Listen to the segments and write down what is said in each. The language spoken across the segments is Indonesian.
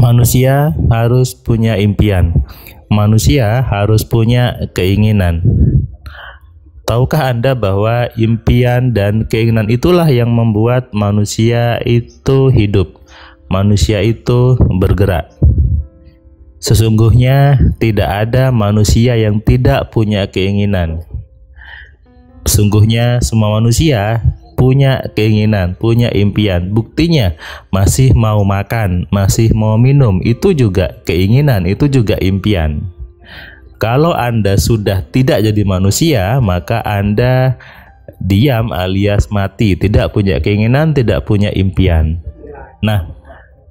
Manusia harus punya impian. Manusia harus punya keinginan. Tahukah Anda bahwa impian dan keinginan itulah yang membuat manusia itu hidup, manusia itu bergerak. Sesungguhnya tidak ada manusia yang tidak punya keinginan. Sesungguhnya semua manusia punya keinginan, punya impian. Buktinya masih mau makan, masih mau minum, itu juga keinginan, itu juga impian. Kalau Anda sudah tidak jadi manusia, maka Anda diam alias mati, tidak punya keinginan, tidak punya impian. Nah,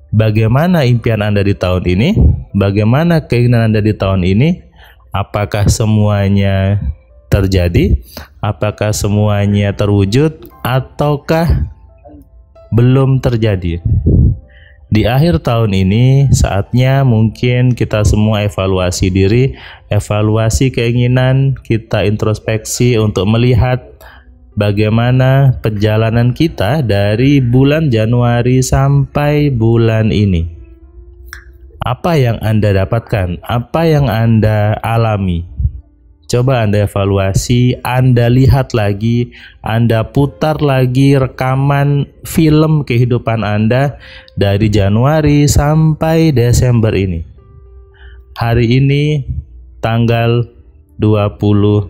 bagaimana impian Anda di tahun ini? Bagaimana keinginan Anda di tahun ini? Apakah semuanya terjadi? Apakah semuanya terwujud? Ataukah belum terjadi? Di akhir tahun ini saatnya mungkin kita semua evaluasi diri, evaluasi keinginan, kita introspeksi untuk melihat bagaimana perjalanan kita dari bulan Januari sampai bulan ini. Apa yang Anda dapatkan? Apa yang Anda alami? Coba Anda evaluasi, Anda lihat lagi, Anda putar lagi rekaman film kehidupan Anda dari Januari sampai Desember ini. Hari ini tanggal 20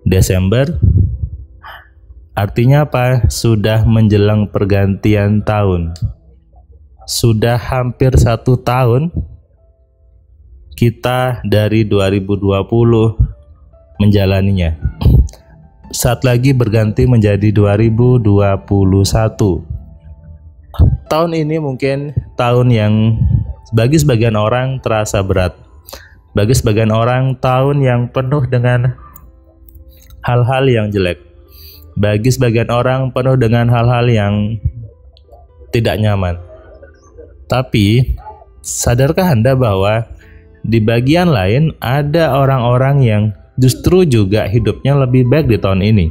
Desember, artinya apa? Sudah menjelang pergantian tahun. Sudah hampir 1 tahun kita dari 2020 menjalaninya. Saat lagi berganti menjadi 2021. Tahun ini mungkin tahun yang bagi sebagian orang terasa berat. Bagi sebagian orang tahun yang penuh dengan hal-hal yang jelek. Bagi sebagian orang penuh dengan hal-hal yang tidak nyaman. Tapi sadarkah Anda bahwa di bagian lain ada orang-orang yang justru juga hidupnya lebih baik di tahun ini.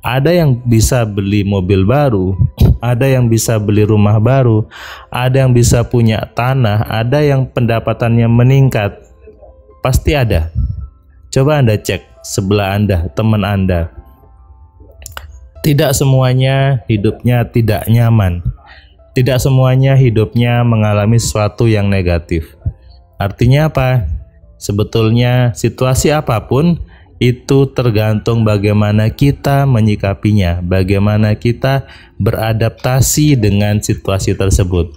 Ada yang bisa beli mobil baru, ada yang bisa beli rumah baru, ada yang bisa punya tanah, ada yang pendapatannya meningkat. Pasti ada. Coba Anda cek sebelah Anda, teman Anda. Tidak semuanya hidupnya tidak nyaman. Tidak semuanya hidupnya mengalami sesuatu yang negatif. Artinya apa? Sebetulnya situasi apapun itu tergantung bagaimana kita menyikapinya, bagaimana kita beradaptasi dengan situasi tersebut.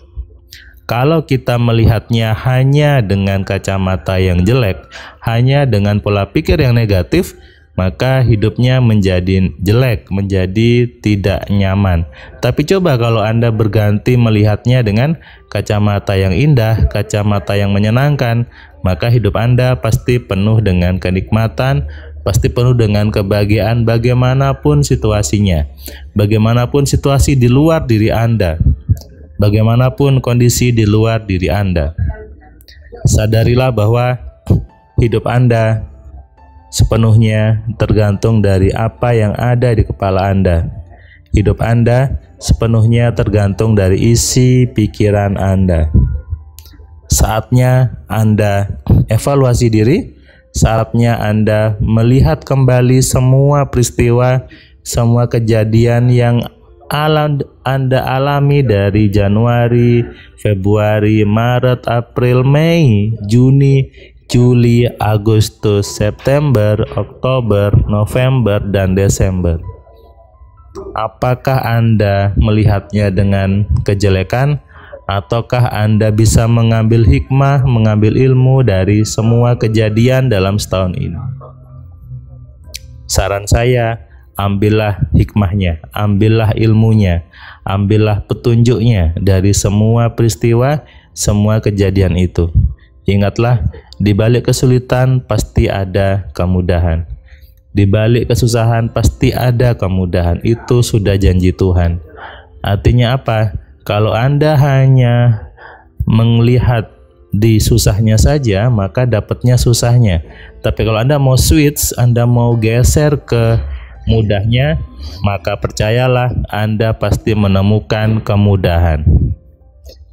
Kalau kita melihatnya hanya dengan kacamata yang jelek, hanya dengan pola pikir yang negatif, maka hidupnya menjadi jelek, menjadi tidak nyaman. Tapi coba kalau Anda berganti melihatnya dengan kacamata yang indah, kacamata yang menyenangkan, maka hidup Anda pasti penuh dengan kenikmatan, pasti penuh dengan kebahagiaan bagaimanapun situasinya. Bagaimanapun situasi di luar diri Anda, bagaimanapun kondisi di luar diri Anda. Sadarilah bahwa hidup Anda sepenuhnya tergantung dari apa yang ada di kepala Anda. Hidup Anda sepenuhnya tergantung dari isi pikiran Anda. Saatnya Anda evaluasi diri, saatnya Anda melihat kembali semua peristiwa, semua kejadian yang Anda alami dari Januari, Februari, Maret, April, Mei, Juni, Juli, Agustus, September, Oktober, November, dan Desember. Apakah Anda melihatnya dengan kejelekan? Ataukah Anda bisa mengambil hikmah, mengambil ilmu dari semua kejadian dalam setahun ini? Saran saya, ambillah hikmahnya, ambillah ilmunya, ambillah petunjuknya dari semua peristiwa, semua kejadian itu. Ingatlah, di balik kesulitan pasti ada kemudahan. Di balik kesusahan pasti ada kemudahan. Itu sudah janji Tuhan. Artinya apa? Kalau Anda hanya melihat di susahnya saja, maka dapatnya susahnya. Tapi kalau Anda mau switch, Anda mau geser ke mudahnya, maka percayalah Anda pasti menemukan kemudahan.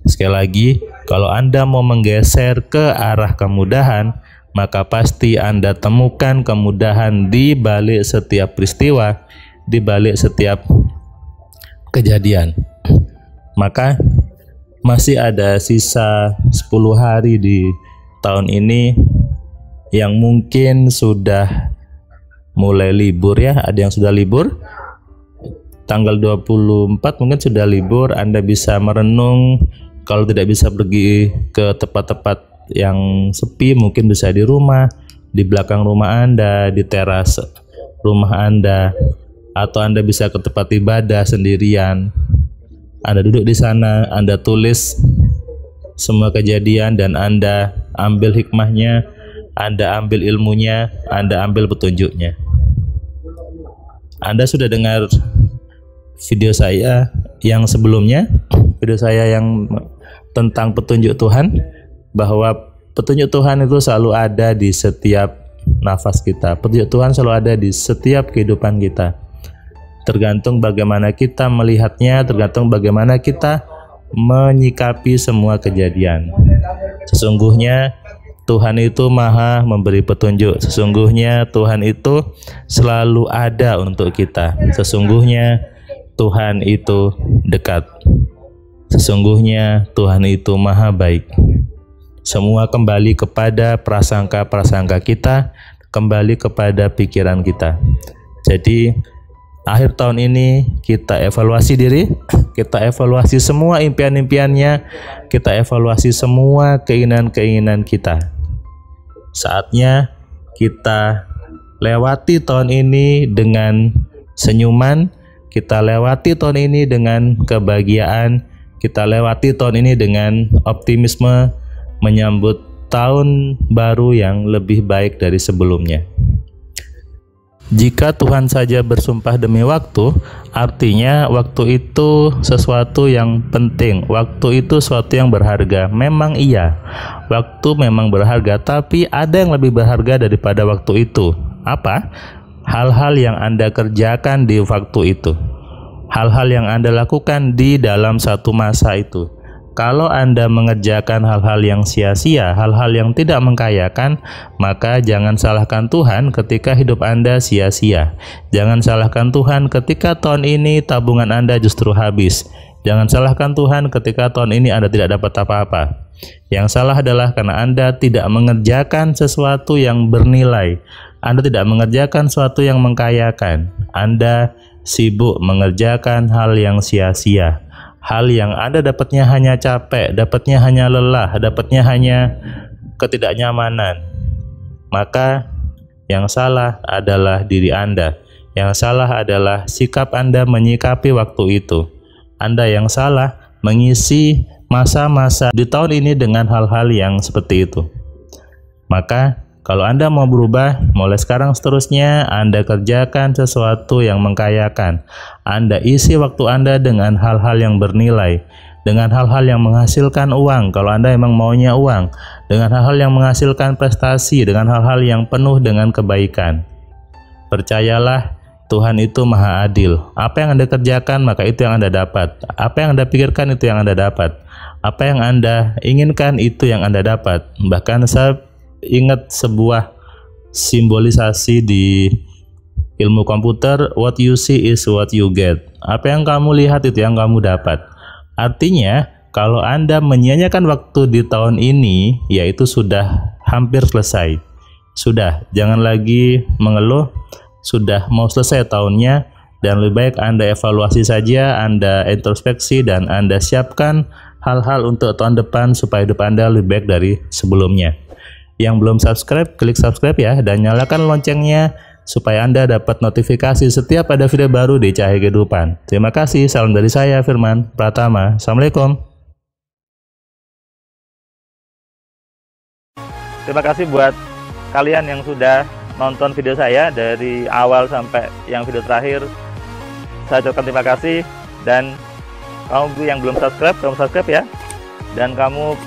Sekali lagi, kalau Anda mau menggeser ke arah kemudahan, maka pasti Anda temukan kemudahan di balik setiap peristiwa, di balik setiap kejadian. Maka masih ada sisa 10 hari di tahun ini yang mungkin sudah mulai libur ya. Ada yang sudah libur. Tanggal 24 mungkin sudah libur. Anda bisa merenung. Kalau tidak bisa pergi ke tempat-tempat yang sepi, mungkin bisa di rumah, di belakang rumah Anda, di teras rumah Anda, atau Anda bisa ke tempat ibadah sendirian. Anda duduk di sana, Anda tulis semua kejadian dan Anda ambil hikmahnya, Anda ambil ilmunya, Anda ambil petunjuknya. Anda sudah dengar video saya yang sebelumnya, video saya yang tentang petunjuk Tuhan, bahwa petunjuk Tuhan itu selalu ada di setiap nafas kita. Petunjuk Tuhan selalu ada di setiap kehidupan kita. Tergantung bagaimana kita melihatnya, tergantung bagaimana kita menyikapi semua kejadian. Sesungguhnya Tuhan itu maha memberi petunjuk. Sesungguhnya Tuhan itu selalu ada untuk kita. Sesungguhnya Tuhan itu dekat. Sesungguhnya Tuhan itu maha baik. Semua kembali kepada prasangka-prasangka kita, kembali kepada pikiran kita. Jadi akhir tahun ini kita evaluasi diri, kita evaluasi semua impian-impiannya, kita evaluasi semua keinginan-keinginan kita. Saatnya kita lewati tahun ini dengan senyuman, kita lewati tahun ini dengan kebahagiaan, kita lewati tahun ini dengan optimisme menyambut tahun baru yang lebih baik dari sebelumnya. Jika Tuhan saja bersumpah demi waktu, artinya waktu itu sesuatu yang penting, waktu itu sesuatu yang berharga. Memang iya, waktu memang berharga, tapi ada yang lebih berharga daripada waktu itu. Apa? Hal-hal yang Anda kerjakan di waktu itu, hal-hal yang Anda lakukan di dalam satu masa itu. Kalau Anda mengerjakan hal-hal yang sia-sia, hal-hal yang tidak mengkayakan, maka jangan salahkan Tuhan ketika hidup Anda sia-sia. Jangan salahkan Tuhan ketika tahun ini tabungan Anda justru habis. Jangan salahkan Tuhan ketika tahun ini Anda tidak dapat apa-apa. Yang salah adalah karena Anda tidak mengerjakan sesuatu yang bernilai. Anda tidak mengerjakan sesuatu yang mengkayakan. Anda sibuk mengerjakan hal yang sia-sia. Hal yang Anda dapatnya hanya capek, dapatnya hanya lelah, dapatnya hanya ketidaknyamanan. Maka yang salah adalah diri Anda. Yang salah adalah sikap Anda menyikapi waktu itu. Anda yang salah mengisi masa-masa di tahun ini dengan hal-hal yang seperti itu. Maka kalau Anda mau berubah, mulai sekarang seterusnya Anda kerjakan sesuatu yang mengkayakan. Anda isi waktu Anda dengan hal-hal yang bernilai, dengan hal-hal yang menghasilkan uang kalau Anda memang maunya uang, dengan hal-hal yang menghasilkan prestasi, dengan hal-hal yang penuh dengan kebaikan. Percayalah, Tuhan itu maha adil. Apa yang Anda kerjakan, maka itu yang Anda dapat. Apa yang Anda pikirkan, itu yang Anda dapat. Apa yang Anda inginkan, itu yang Anda dapat. Bahkan saya ingat sebuah simbolisasi di ilmu komputer, what you see is what you get. Apa yang kamu lihat itu yang kamu dapat. Artinya, kalau Anda menyia-nyiakan waktu di tahun ini, yaitu sudah hampir selesai. Sudah, jangan lagi mengeluh, sudah mau selesai tahunnya, dan lebih baik Anda evaluasi saja, Anda introspeksi, dan Anda siapkan hal-hal untuk tahun depan supaya hidup Anda lebih baik dari sebelumnya. Yang belum subscribe, klik subscribe ya, dan nyalakan loncengnya supaya Anda dapat notifikasi setiap ada video baru di Cahaya Kehidupan. Terima kasih, salam dari saya Firman Pratama. Assalamualaikum. Terima kasih buat kalian yang sudah nonton video saya dari awal sampai yang video terakhir. Saya ucapkan terima kasih, dan kamu yang belum subscribe, kamu subscribe ya, dan kamu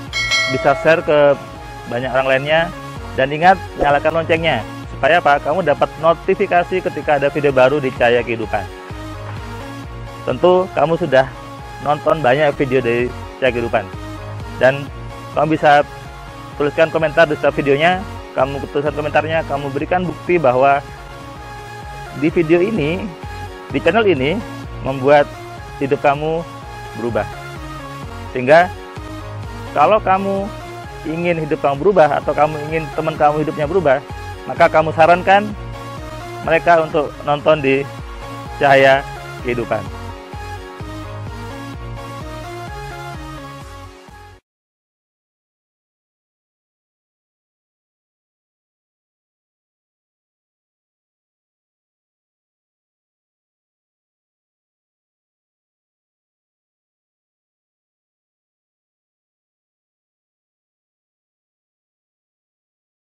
bisa share ke banyak orang lainnya, dan ingat nyalakan loncengnya supaya apa? Kamu dapat notifikasi ketika ada video baru di Cahaya Kehidupan. Tentu kamu sudah nonton banyak video dari Cahaya Kehidupan. Dan kamu bisa tuliskan komentar di setiap videonya, kamu tuliskan komentarnya, kamu berikan bukti bahwa di video ini, di channel ini membuat hidup kamu berubah. Sehingga kalau kamu ingin hidup kamu berubah atau kamu ingin teman kamu hidupnya berubah, maka kamu sarankan mereka untuk nonton di Cahaya Kehidupan.